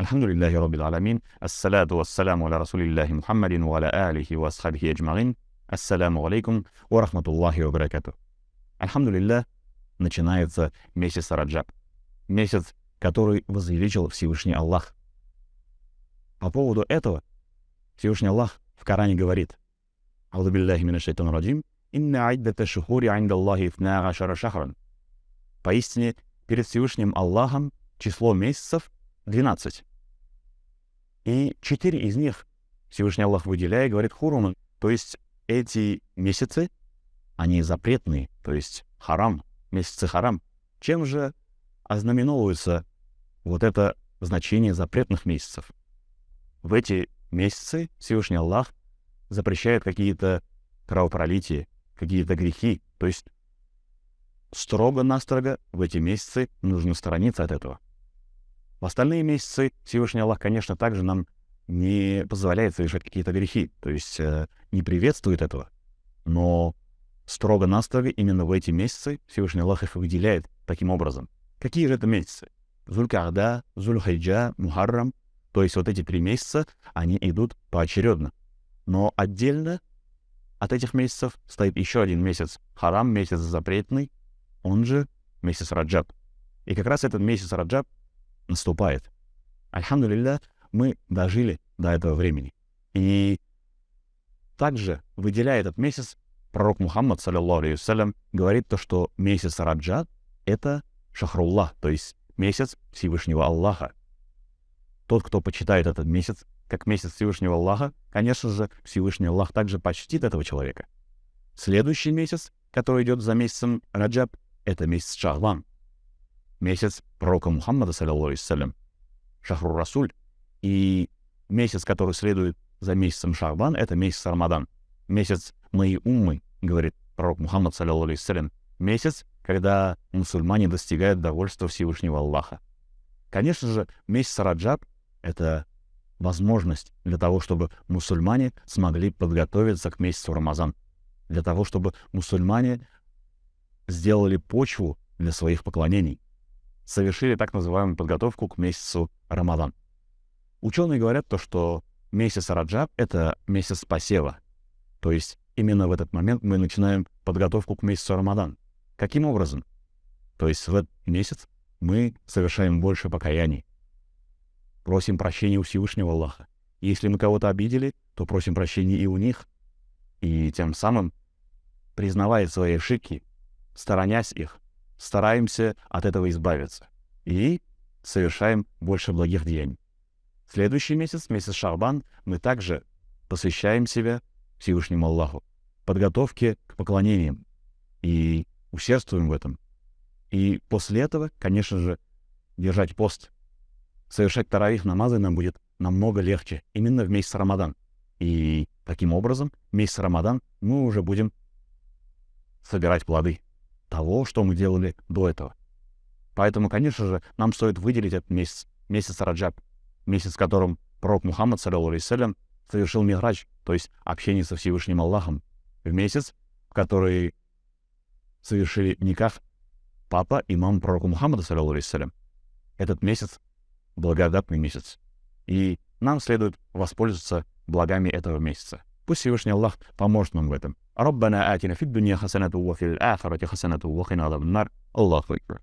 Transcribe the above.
Альхамдулиллахи Раббил Аламин. Ассалату вассаляму аля Расулиллахи Мухаммадин ва аля алихи ва асхабихи аджмаин. Ассаляму алейкум ва рахматуллахи ва баракату. Альхамдулиллах, начинается месяц Раджаб. Месяц, который возвеличил Всевышний Аллах. По поводу этого Всевышний Аллах в Коране говорит: «Аузу биллахи минаш шайтанир раджим. Инна айддата шухури айнда Аллахи ифна ашара шахран». Поистине, перед Всевышним Аллахом число месяцев 12. И 4 из них Всевышний Аллах выделяет и говорит хуруман. То есть эти месяцы, они запретные, то есть харам, месяцы харам. Чем же ознаменовывается вот это значение запретных месяцев? В эти месяцы Всевышний Аллах запрещает какие-то кровопролития, какие-то грехи. То есть строго-настрого в эти месяцы нужно сторониться от этого. В остальные месяцы Всевышний Аллах, конечно, также нам не позволяет совершать какие-то грехи, то есть не приветствует этого. Но строго-настрого именно в эти месяцы Всевышний Аллах их выделяет таким образом. Какие же это месяцы? Зуль-Ка'да, Зуль-Хиджа, Мухаррам. То есть вот эти 3 месяца, они идут поочередно. Но отдельно от этих месяцев стоит еще один месяц харам, месяц запретный, он же месяц Раджаб. И как раз этот месяц Раджаб наступает. Альхамдулиллах, мы дожили до этого времени. И также, выделяя этот месяц, пророк Мухаммад, саллаллаху алейхи вассалям, говорит то, что месяц Раджаб — это Шахруллах, то есть месяц Всевышнего Аллаха. Тот, кто почитает этот месяц как месяц Всевышнего Аллаха, конечно же, Всевышний Аллах также почтит этого человека. Следующий месяц, который идет за месяцем Раджаб, это месяц Шахбан, месяц пророка Мухаммада, саллаллаху алейхи вассалям, Шахру Расуль. И месяц, который следует за месяцем Шахбан, это месяц Рамадан. Месяц моей уммы, говорит пророк Мухаммад, саллаллаху алейхи вассалям, месяц, когда мусульмане достигают довольства Всевышнего Аллаха. Конечно же, месяц Раджаб — это возможность для того, чтобы мусульмане смогли подготовиться к месяцу Рамазан, для того, чтобы мусульмане сделали почву для своих поклонений, совершили так называемую подготовку к месяцу Рамадан. Ученые говорят то, что месяц Раджаб — это месяц посева. То есть именно в этот момент мы начинаем подготовку к месяцу Рамадан. Каким образом? То есть в этот месяц мы совершаем больше покаяний, просим прощения у Всевышнего Аллаха. Если мы кого-то обидели, то просим прощения и у них. И тем самым, признавая свои ошибки, сторонясь их, стараемся от этого избавиться. И совершаем больше благих деяний. Следующий месяц, месяц Шахбан, мы также посвящаем себя Всевышнему Аллаху, подготовке к поклонениям, и усердствуем в этом. И после этого, конечно же, держать пост, совершать таравих намазы нам будет намного легче, именно в месяц Рамадан. И таким образом, в месяц Рамадан мы уже будем собирать плоды того, что мы делали до этого. Поэтому, конечно же, нам стоит выделить этот месяц, месяц Раджаб, месяц, в котором пророк Мухаммад, саллаллаху алейхи вассалям, совершил миградж, то есть общение со Всевышним Аллахом, в месяц, в который совершили никах папа и мама пророка Мухаммада, саллаллаху алейхи вассалям. Этот месяц — благодатный месяц. И нам следует воспользоваться благами этого месяца. Пусть Всевышний Аллах поможет нам в этом. Раббана атина фид дунья хасанату ва фил ахирати хасанату ва кина азабан нар. Аллаху акбар.